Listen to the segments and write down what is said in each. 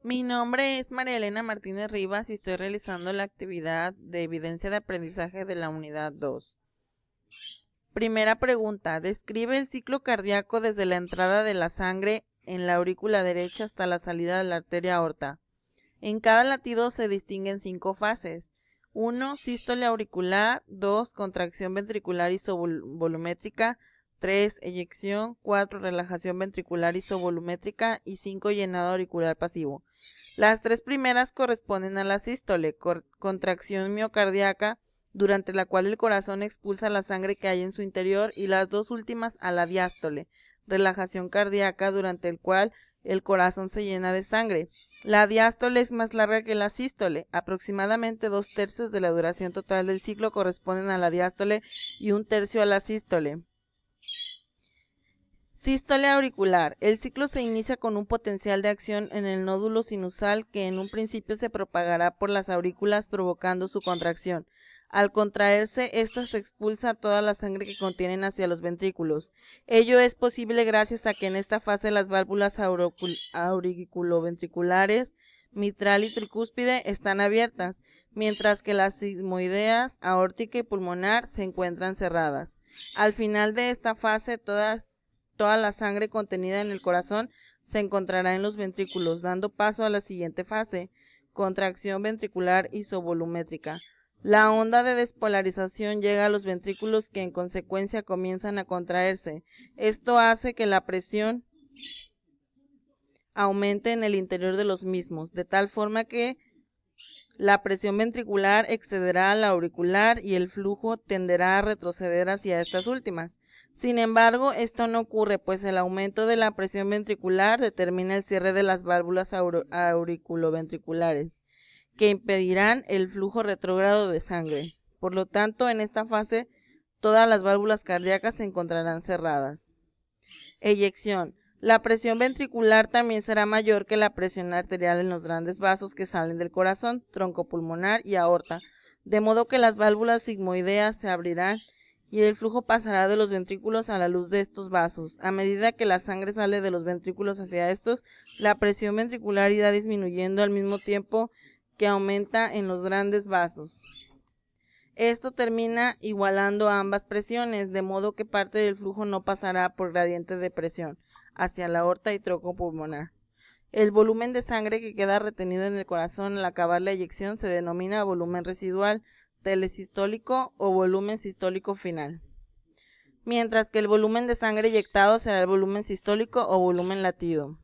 Mi nombre es María Elena Martínez Rivas y estoy realizando la actividad de evidencia de aprendizaje de la unidad 2. Primera pregunta. Describe el ciclo cardíaco desde la entrada de la sangre en la aurícula derecha hasta la salida de la arteria aorta. En cada latido se distinguen 5 fases. 1. Sístole auricular. 2. Contracción ventricular isovolumétrica. 3. Eyección. 4. Relajación ventricular isovolumétrica. Y 5. Llenado auricular pasivo. Las 3 primeras corresponden a la sístole, contracción miocardíaca, durante la cual el corazón expulsa la sangre que hay en su interior, y las 2 últimas a la diástole, relajación cardíaca, durante el cual el corazón se llena de sangre. La diástole es más larga que la sístole. Aproximadamente 2/3 de la duración total del ciclo corresponden a la diástole y 1/3 a la sístole. Sístole auricular. El ciclo se inicia con un potencial de acción en el nódulo sinusal que en un principio se propagará por las aurículas provocando su contracción. Al contraerse, ésta se expulsa toda la sangre que contienen hacia los ventrículos. Ello es posible gracias a que en esta fase las válvulas auriculoventriculares, mitral y tricúspide están abiertas, mientras que las sigmoideas, aórtica y pulmonar se encuentran cerradas. Al final de esta fase, toda la sangre contenida en el corazón se encontrará en los ventrículos, dando paso a la siguiente fase, contracción ventricular isovolumétrica. La onda de despolarización llega a los ventrículos que en consecuencia comienzan a contraerse. Esto hace que la presión aumente en el interior de los mismos, de tal forma que la presión ventricular excederá a la auricular y el flujo tenderá a retroceder hacia estas últimas. Sin embargo, esto no ocurre, pues el aumento de la presión ventricular determina el cierre de las válvulas auriculoventriculares, que impedirán el flujo retrógrado de sangre. Por lo tanto, en esta fase, todas las válvulas cardíacas se encontrarán cerradas. Eyección. La presión ventricular también será mayor que la presión arterial en los grandes vasos que salen del corazón, tronco pulmonar y aorta, de modo que las válvulas sigmoideas se abrirán y el flujo pasará de los ventrículos a la luz de estos vasos. A medida que la sangre sale de los ventrículos hacia estos, la presión ventricular irá disminuyendo al mismo tiempo que aumenta en los grandes vasos. Esto termina igualando ambas presiones, de modo que parte del flujo no pasará por gradiente de presión hacia la aorta y tronco pulmonar. El volumen de sangre que queda retenido en el corazón al acabar la eyección se denomina volumen residual, telesistólico o volumen sistólico final, mientras que el volumen de sangre eyectado será el volumen sistólico o volumen latido.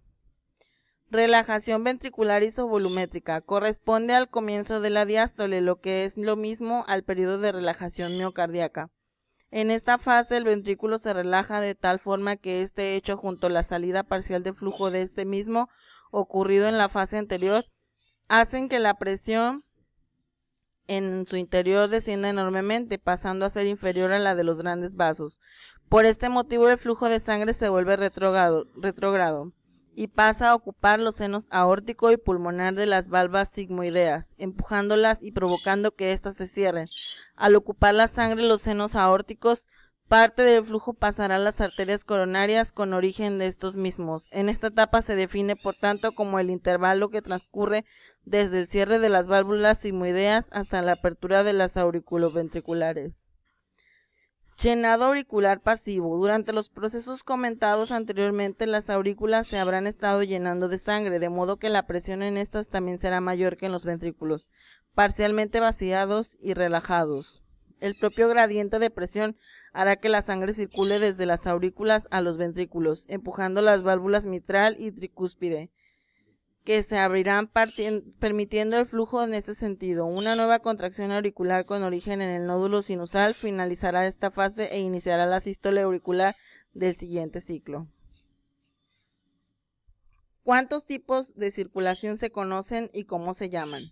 Relajación ventricular isovolumétrica. Corresponde al comienzo de la diástole, lo que es lo mismo al periodo de relajación miocardíaca. En esta fase el ventrículo se relaja de tal forma que este hecho junto a la salida parcial de flujo de este mismo, ocurrido en la fase anterior, hacen que la presión en su interior descienda enormemente, pasando a ser inferior a la de los grandes vasos. Por este motivo el flujo de sangre se vuelve retrógrado y pasa a ocupar los senos aórtico y pulmonar de las valvas sigmoideas, empujándolas y provocando que éstas se cierren. Al ocupar la sangre los senos aórticos, parte del flujo pasará a las arterias coronarias con origen de estos mismos. En esta etapa se define, por tanto, como el intervalo que transcurre desde el cierre de las válvulas sigmoideas hasta la apertura de las auriculoventriculares. Llenado auricular pasivo. Durante los procesos comentados anteriormente, las aurículas se habrán estado llenando de sangre, de modo que la presión en estas también será mayor que en los ventrículos, parcialmente vaciados y relajados. El propio gradiente de presión hará que la sangre circule desde las aurículas a los ventrículos, empujando las válvulas mitral y tricúspide, que se abrirán permitiendo el flujo en ese sentido. Una nueva contracción auricular con origen en el nódulo sinusal finalizará esta fase e iniciará la sístole auricular del siguiente ciclo. ¿Cuántos tipos de circulación se conocen y cómo se llaman?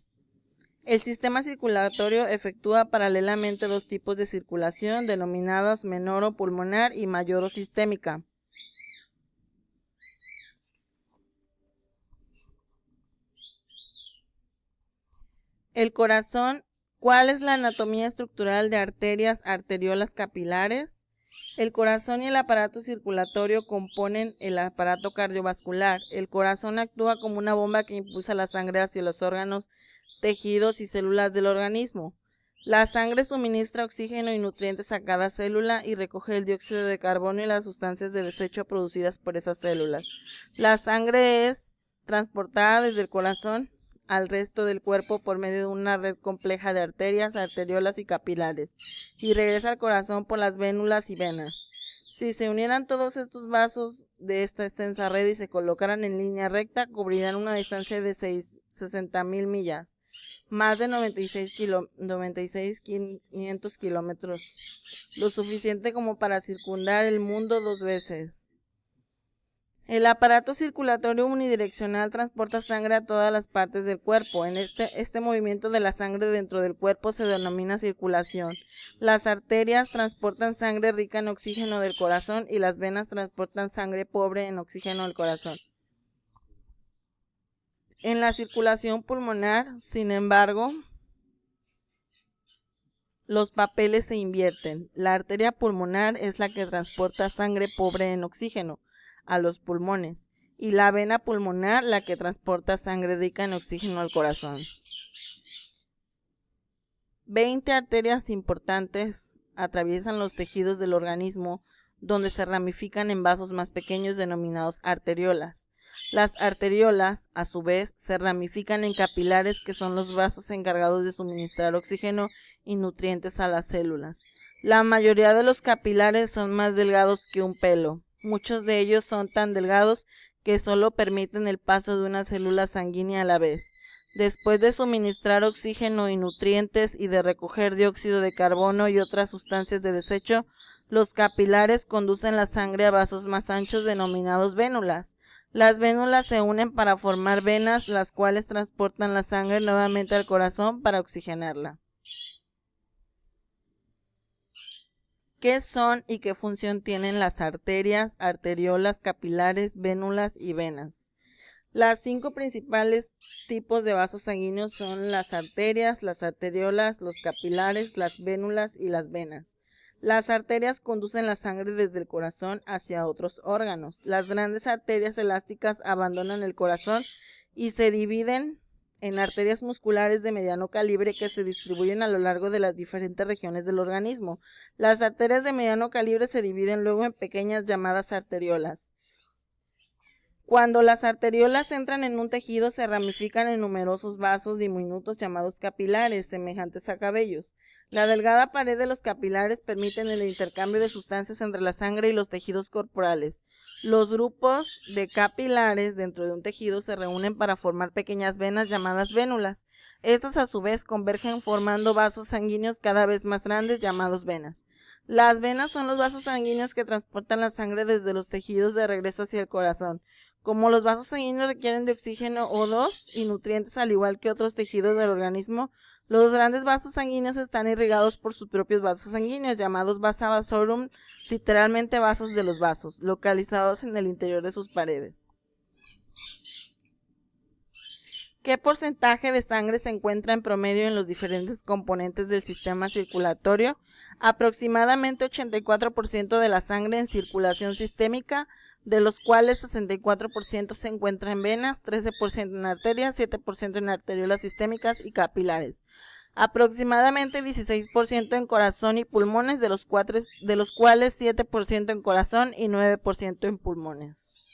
El sistema circulatorio efectúa paralelamente 2 tipos de circulación denominados menor o pulmonar y mayor o sistémica. El corazón. ¿Cuál es la anatomía estructural de arterias, arteriolas capilares? El corazón y el aparato circulatorio componen el aparato cardiovascular. El corazón actúa como una bomba que impulsa la sangre hacia los órganos, tejidos y células del organismo. La sangre suministra oxígeno y nutrientes a cada célula y recoge el dióxido de carbono y las sustancias de desecho producidas por esas células. La sangre es transportada desde el corazón al resto del cuerpo por medio de una red compleja de arterias, arteriolas y capilares, y regresa al corazón por las vénulas y venas. Si se unieran todos estos vasos de esta extensa red y se colocaran en línea recta, cubrirán una distancia de 60.000 millas, más de 96.500 kilómetros, lo suficiente como para circundar el mundo 2 veces. El aparato circulatorio unidireccional transporta sangre a todas las partes del cuerpo. En este movimiento de la sangre dentro del cuerpo se denomina circulación. Las arterias transportan sangre rica en oxígeno del corazón y las venas transportan sangre pobre en oxígeno del corazón. En la circulación pulmonar, sin embargo, los papeles se invierten. La arteria pulmonar es la que transporta sangre pobre en oxígeno a los pulmones y la vena pulmonar la que transporta sangre rica en oxígeno al corazón. 20 arterias importantes atraviesan los tejidos del organismo, donde se ramifican en vasos más pequeños denominados arteriolas. Las arteriolas, a su vez, se ramifican en capilares, que son los vasos encargados de suministrar oxígeno y nutrientes a las células. La mayoría de los capilares son más delgados que un pelo. Muchos de ellos son tan delgados que solo permiten el paso de una célula sanguínea a la vez. Después de suministrar oxígeno y nutrientes y de recoger dióxido de carbono y otras sustancias de desecho, los capilares conducen la sangre a vasos más anchos denominados vénulas. Las vénulas se unen para formar venas, las cuales transportan la sangre nuevamente al corazón para oxigenarla. ¿Qué son y qué función tienen las arterias, arteriolas, capilares, vénulas y venas? Las 5 principales tipos de vasos sanguíneos son las arterias, las arteriolas, los capilares, las vénulas y las venas. Las arterias conducen la sangre desde el corazón hacia otros órganos. Las grandes arterias elásticas abandonan el corazón y se dividen en arterias musculares de mediano calibre que se distribuyen a lo largo de las diferentes regiones del organismo. Las arterias de mediano calibre se dividen luego en pequeñas llamadas arteriolas. Cuando las arteriolas entran en un tejido, se ramifican en numerosos vasos diminutos llamados capilares, semejantes a cabellos. La delgada pared de los capilares permiten el intercambio de sustancias entre la sangre y los tejidos corporales. Los grupos de capilares dentro de un tejido se reúnen para formar pequeñas venas llamadas vénulas. Estas a su vez convergen formando vasos sanguíneos cada vez más grandes llamados venas. Las venas son los vasos sanguíneos que transportan la sangre desde los tejidos de regreso hacia el corazón. Como los vasos sanguíneos requieren de oxígeno O2 y nutrientes al igual que otros tejidos del organismo, los grandes vasos sanguíneos están irrigados por sus propios vasos sanguíneos, llamados vasa vasorum, literalmente vasos de los vasos, localizados en el interior de sus paredes. ¿Qué porcentaje de sangre se encuentra en promedio en los diferentes componentes del sistema circulatorio? Aproximadamente 84% de la sangre en circulación sistémica, de los cuales 64% se encuentra en venas, 13% en arterias, 7% en arteriolas sistémicas y capilares. Aproximadamente 16% en corazón y pulmones, de los cuales 7% en corazón y 9% en pulmones.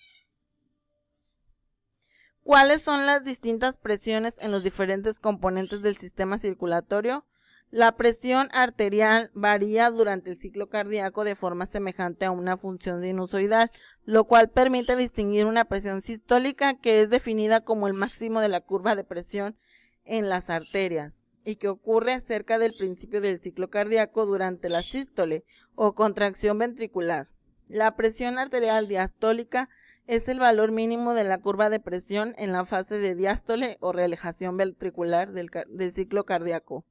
¿Cuáles son las distintas presiones en los diferentes componentes del sistema circulatorio? La presión arterial varía durante el ciclo cardíaco de forma semejante a una función sinusoidal, lo cual permite distinguir una presión sistólica, que es definida como el máximo de la curva de presión en las arterias, y que ocurre cerca del principio del ciclo cardíaco durante la sístole o contracción ventricular. La presión arterial diastólica es el valor mínimo de la curva de presión en la fase de diástole o relajación ventricular del ciclo cardíaco.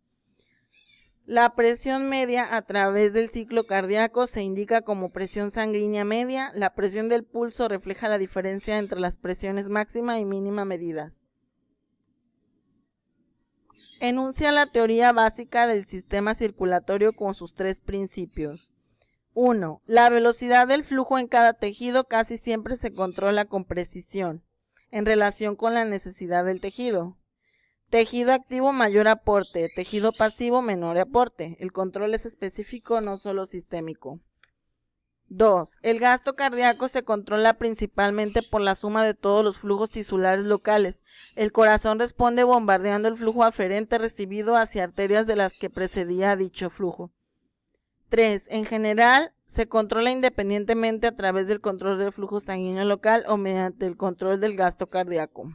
La presión media a través del ciclo cardíaco se indica como presión sanguínea media. La presión del pulso refleja la diferencia entre las presiones máxima y mínima medidas. Enuncia la teoría básica del sistema circulatorio con sus 3 principios. 1. La velocidad del flujo en cada tejido casi siempre se controla con precisión, en relación con la necesidad del tejido. Tejido activo, mayor aporte. Tejido pasivo, menor aporte. El control es específico, no solo sistémico. 2. El gasto cardíaco se controla principalmente por la suma de todos los flujos tisulares locales. El corazón responde bombardeando el flujo aferente recibido hacia arterias de las que precedía dicho flujo. 3. En general, se controla independientemente a través del control del flujo sanguíneo local o mediante el control del gasto cardíaco.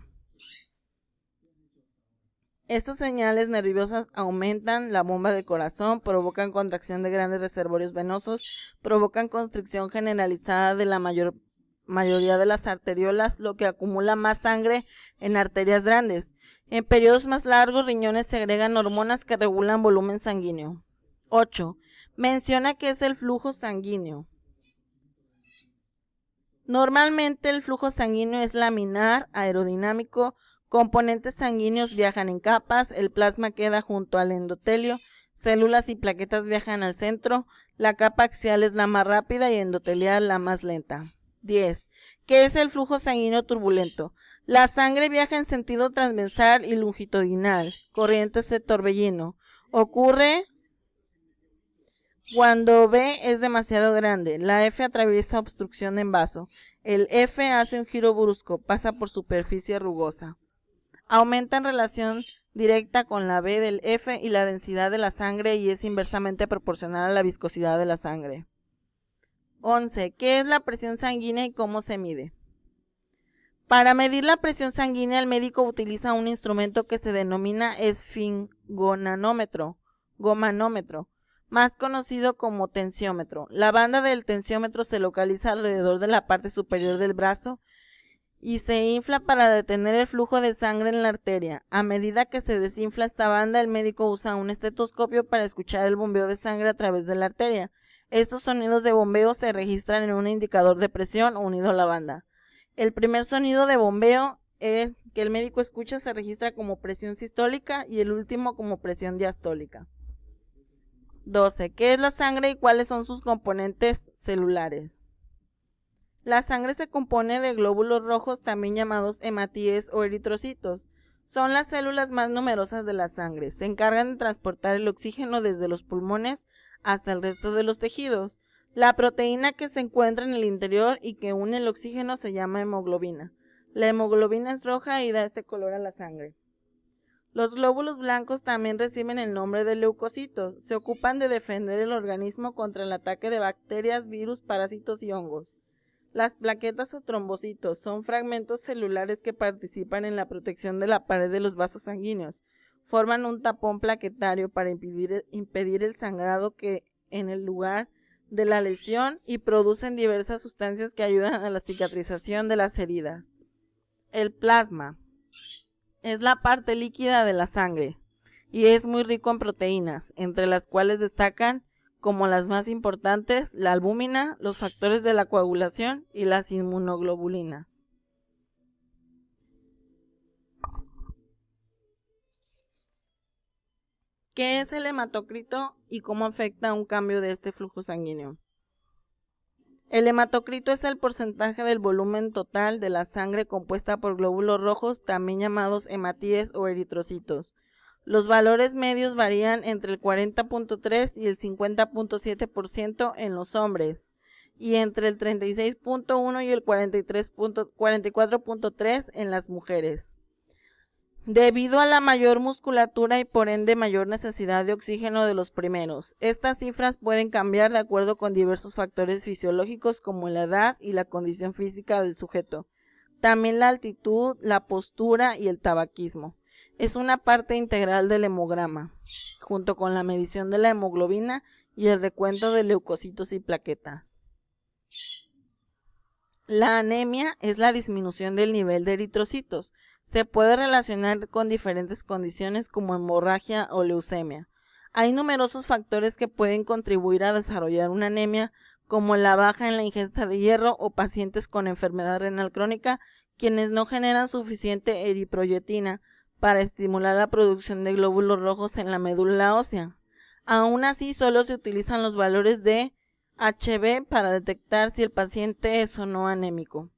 Estas señales nerviosas aumentan la bomba del corazón, provocan contracción de grandes reservorios venosos, provocan constricción generalizada de la mayoría de las arteriolas, lo que acumula más sangre en arterias grandes. En periodos más largos, riñones segregan hormonas que regulan volumen sanguíneo. 8. Menciona qué es el flujo sanguíneo. Normalmente el flujo sanguíneo es laminar, aerodinámico. Componentes sanguíneos viajan en capas, el plasma queda junto al endotelio, células y plaquetas viajan al centro, la capa axial es la más rápida y endotelial la más lenta. 10. ¿Qué es el flujo sanguíneo turbulento? La sangre viaja en sentido transversal y longitudinal, corrientes de torbellino. Ocurre cuando B es demasiado grande. La F atraviesa obstrucción en vaso. El F hace un giro brusco, pasa por superficie rugosa. Aumenta en relación directa con la B del F y la densidad de la sangre y es inversamente proporcional a la viscosidad de la sangre. 11. ¿Qué es la presión sanguínea y cómo se mide? Para medir la presión sanguínea, el médico utiliza un instrumento que se denomina esfingonómetro, más conocido como tensiómetro. La banda del tensiómetro se localiza alrededor de la parte superior del brazo y se infla para detener el flujo de sangre en la arteria. A medida que se desinfla esta banda, el médico usa un estetoscopio para escuchar el bombeo de sangre a través de la arteria. Estos sonidos de bombeo se registran en un indicador de presión unido a la banda. El primer sonido de bombeo que el médico escucha se registra como presión sistólica y el último como presión diastólica. 12. ¿Qué es la sangre y cuáles son sus componentes celulares? La sangre se compone de glóbulos rojos, también llamados hematíes o eritrocitos. Son las células más numerosas de la sangre. Se encargan de transportar el oxígeno desde los pulmones hasta el resto de los tejidos. La proteína que se encuentra en el interior y que une el oxígeno se llama hemoglobina. La hemoglobina es roja y da este color a la sangre. Los glóbulos blancos también reciben el nombre de leucocitos. Se ocupan de defender el organismo contra el ataque de bacterias, virus, parásitos y hongos. Las plaquetas o trombocitos son fragmentos celulares que participan en la protección de la pared de los vasos sanguíneos. Forman un tapón plaquetario para impedir el sangrado que en el lugar de la lesión y producen diversas sustancias que ayudan a la cicatrización de las heridas. El plasma es la parte líquida de la sangre y es muy rico en proteínas, entre las cuales destacan como las más importantes la albúmina, los factores de la coagulación y las inmunoglobulinas. ¿Qué es el hematocrito y cómo afecta un cambio de este flujo sanguíneo? El hematocrito es el porcentaje del volumen total de la sangre compuesta por glóbulos rojos, también llamados hematíes o eritrocitos. Los valores medios varían entre el 40.3 y el 50.7% en los hombres y entre el 36.1 y el 44.3 en las mujeres. Debido a la mayor musculatura y por ende mayor necesidad de oxígeno de los primeros, estas cifras pueden cambiar de acuerdo con diversos factores fisiológicos como la edad y la condición física del sujeto. También la altitud, la postura y el tabaquismo. Es una parte integral del hemograma, junto con la medición de la hemoglobina y el recuento de leucocitos y plaquetas. La anemia es la disminución del nivel de eritrocitos. Se puede relacionar con diferentes condiciones como hemorragia o leucemia. Hay numerosos factores que pueden contribuir a desarrollar una anemia, como la baja en la ingesta de hierro o pacientes con enfermedad renal crónica, quienes no generan suficiente eriproyetina para estimular la producción de glóbulos rojos en la médula ósea. Aún así, solo se utilizan los valores de HB para detectar si el paciente es o no anémico.